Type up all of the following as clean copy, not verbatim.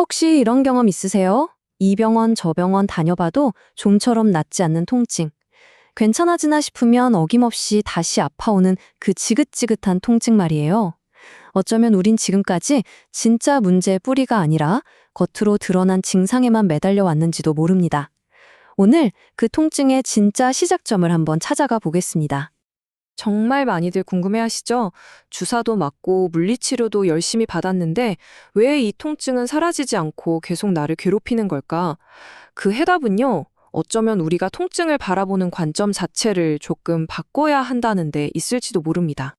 혹시 이런 경험 있으세요? 이 병원, 저 병원 다녀봐도 좀처럼 낫지 않는 통증. 괜찮아지나 싶으면 어김없이 다시 아파오는 그 지긋지긋한 통증 말이에요. 어쩌면 우린 지금까지 진짜 문제의 뿌리가 아니라 겉으로 드러난 증상에만 매달려 왔는지도 모릅니다. 오늘 그 통증의 진짜 시작점을 한번 찾아가 보겠습니다. 정말 많이들 궁금해하시죠? 주사도 맞고 물리치료도 열심히 받았는데 왜 이 통증은 사라지지 않고 계속 나를 괴롭히는 걸까? 그 해답은요, 어쩌면 우리가 통증을 바라보는 관점 자체를 조금 바꿔야 한다는 데 있을지도 모릅니다.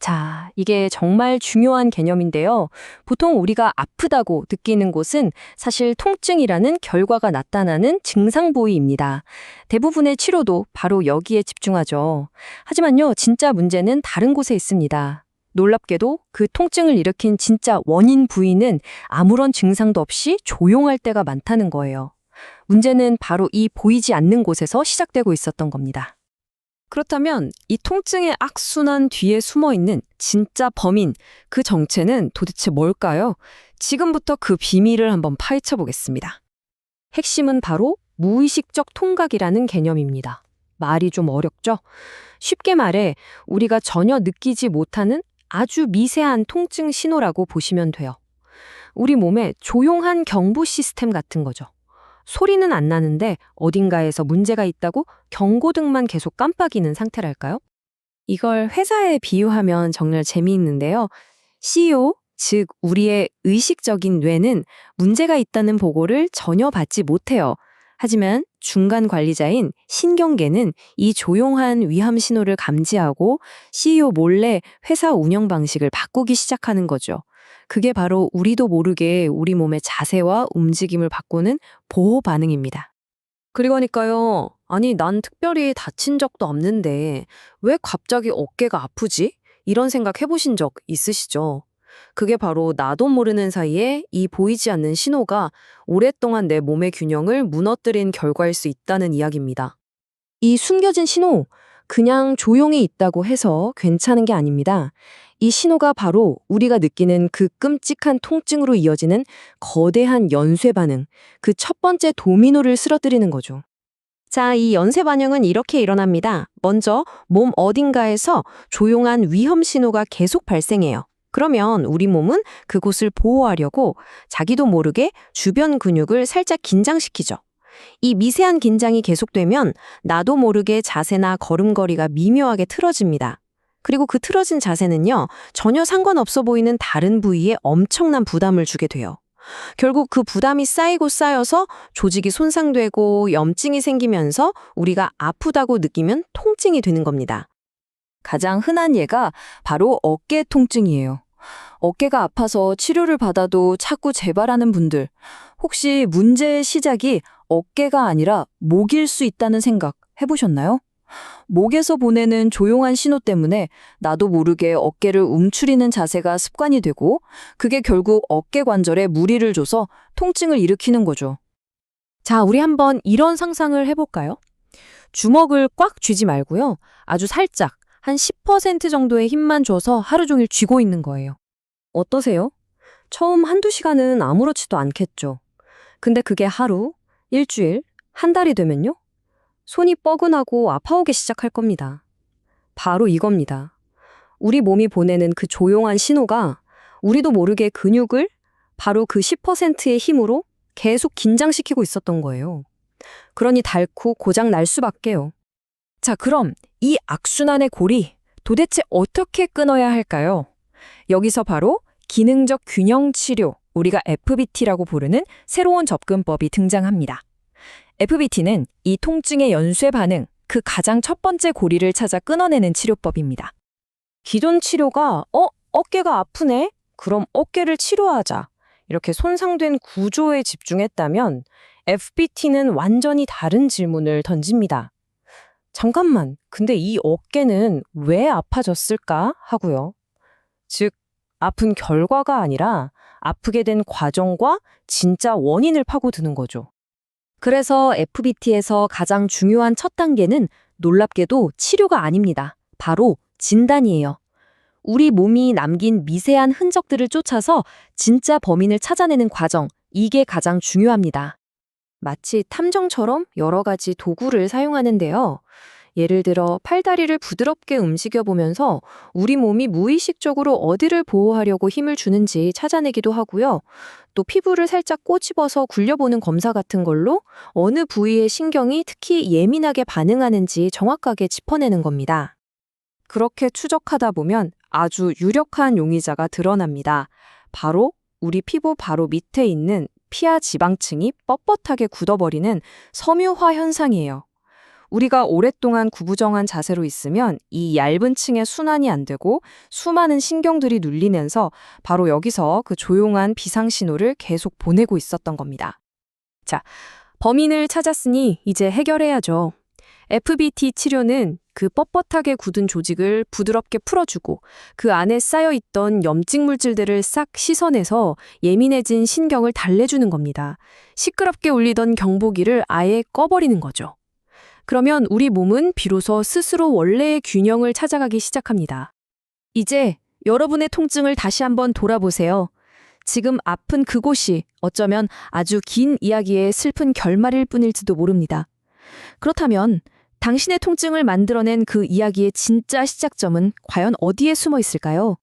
자, 이게 정말 중요한 개념인데요. 보통 우리가 아프다고 느끼는 곳은 사실 통증이라는 결과가 나타나는 증상 부위입니다. 대부분의 치료도 바로 여기에 집중하죠. 하지만요, 진짜 문제는 다른 곳에 있습니다. 놀랍게도 그 통증을 일으킨 진짜 원인 부위는 아무런 증상도 없이 조용할 때가 많다는 거예요. 문제는 바로 이 보이지 않는 곳에서 시작되고 있었던 겁니다. 그렇다면 이 통증의 악순환 뒤에 숨어있는 진짜 범인, 그 정체는 도대체 뭘까요? 지금부터 그 비밀을 한번 파헤쳐 보겠습니다. 핵심은 바로 무의식적 통각이라는 개념입니다. 말이 좀 어렵죠? 쉽게 말해 우리가 전혀 느끼지 못하는 아주 미세한 통증 신호라고 보시면 돼요. 우리 몸에 조용한 경보 시스템 같은 거죠. 소리는 안 나는데 어딘가에서 문제가 있다고 경고등만 계속 깜빡이는 상태랄까요? 이걸 회사에 비유하면 정말 재미있는데요. CEO, 즉 우리의 의식적인 뇌는 문제가 있다는 보고를 전혀 받지 못해요. 하지만 중간 관리자인 신경계는 이 조용한 위험 신호를 감지하고 CEO 몰래 회사 운영 방식을 바꾸기 시작하는 거죠. 그게 바로 우리도 모르게 우리 몸의 자세와 움직임을 바꾸는 보호 반응입니다. 그러니까요. 아니, 난 특별히 다친 적도 없는데 왜 갑자기 어깨가 아프지? 이런 생각 해보신 적 있으시죠? 그게 바로 나도 모르는 사이에 이 보이지 않는 신호가 오랫동안 내 몸의 균형을 무너뜨린 결과일 수 있다는 이야기입니다. 이 숨겨진 신호, 그냥 조용히 있다고 해서 괜찮은 게 아닙니다. 이 신호가 바로 우리가 느끼는 그 끔찍한 통증으로 이어지는 거대한 연쇄 반응, 그 첫 번째 도미노를 쓰러뜨리는 거죠. 자, 이 연쇄 반응은 이렇게 일어납니다. 먼저 몸 어딘가에서 조용한 위험 신호가 계속 발생해요. 그러면 우리 몸은 그곳을 보호하려고 자기도 모르게 주변 근육을 살짝 긴장시키죠. 이 미세한 긴장이 계속되면 나도 모르게 자세나 걸음걸이가 미묘하게 틀어집니다. 그리고 그 틀어진 자세는요, 전혀 상관없어 보이는 다른 부위에 엄청난 부담을 주게 돼요. 결국 그 부담이 쌓이고 쌓여서 조직이 손상되고 염증이 생기면서 우리가 아프다고 느끼면 통증이 되는 겁니다. 가장 흔한 예가 바로 어깨 통증이에요. 어깨가 아파서 치료를 받아도 자꾸 재발하는 분들, 혹시 문제의 시작이 어깨가 아니라 목일 수 있다는 생각 해보셨나요? 목에서 보내는 조용한 신호 때문에 나도 모르게 어깨를 움츠리는 자세가 습관이 되고 그게 결국 어깨 관절에 무리를 줘서 통증을 일으키는 거죠. 자, 우리 한번 이런 상상을 해볼까요? 주먹을 꽉 쥐지 말고요. 아주 살짝 한 10% 정도의 힘만 줘서 하루 종일 쥐고 있는 거예요. 어떠세요? 처음 한두 시간은 아무렇지도 않겠죠. 근데 그게 하루, 일주일, 한 달이 되면요? 손이 뻐근하고 아파오기 시작할 겁니다. 바로 이겁니다. 우리 몸이 보내는 그 조용한 신호가 우리도 모르게 근육을 바로 그 10%의 힘으로 계속 긴장시키고 있었던 거예요. 그러니 닳고 고장 날 수밖에요. 자, 그럼 이 악순환의 고리 도대체 어떻게 끊어야 할까요? 여기서 바로 기능적 균형 치료, 우리가 FBT라고 부르는 새로운 접근법이 등장합니다. FBT는 이 통증의 연쇄 반응, 그 가장 첫 번째 고리를 찾아 끊어내는 치료법입니다. 기존 치료가 어깨가 아프네? 그럼 어깨를 치료하자. 이렇게 손상된 구조에 집중했다면 FBT는 완전히 다른 질문을 던집니다. 잠깐만, 근데 이 어깨는 왜 아파졌을까? 하고요. 즉, 아픈 결과가 아니라 아프게 된 과정과 진짜 원인을 파고드는 거죠. 그래서 FBT에서 가장 중요한 첫 단계는 놀랍게도 치료가 아닙니다. 바로 진단이에요. 우리 몸이 남긴 미세한 흔적들을 쫓아서 진짜 범인을 찾아내는 과정, 이게 가장 중요합니다. 마치 탐정처럼 여러 가지 도구를 사용하는데요. 예를 들어 팔다리를 부드럽게 움직여 보면서 우리 몸이 무의식적으로 어디를 보호하려고 힘을 주는지 찾아내기도 하고요. 또 피부를 살짝 꼬집어서 굴려보는 검사 같은 걸로 어느 부위의 신경이 특히 예민하게 반응하는지 정확하게 짚어내는 겁니다. 그렇게 추적하다 보면 아주 유력한 용의자가 드러납니다. 바로 우리 피부 바로 밑에 있는 피하 지방층이 뻣뻣하게 굳어버리는 섬유화 현상이에요. 우리가 오랫동안 구부정한 자세로 있으면 이 얇은 층의 순환이 안 되고 수많은 신경들이 눌리면서 바로 여기서 그 조용한 비상신호를 계속 보내고 있었던 겁니다. 자, 범인을 찾았으니 이제 해결해야죠. FBT 치료는 그 뻣뻣하게 굳은 조직을 부드럽게 풀어주고 그 안에 쌓여있던 염증 물질들을 싹 씻어내서 예민해진 신경을 달래주는 겁니다. 시끄럽게 울리던 경보기를 아예 꺼버리는 거죠. 그러면 우리 몸은 비로소 스스로 원래의 균형을 찾아가기 시작합니다. 이제 여러분의 통증을 다시 한번 돌아보세요. 지금 아픈 그곳이 어쩌면 아주 긴 이야기의 슬픈 결말일 뿐일지도 모릅니다. 그렇다면 당신의 통증을 만들어낸 그 이야기의 진짜 시작점은 과연 어디에 숨어 있을까요?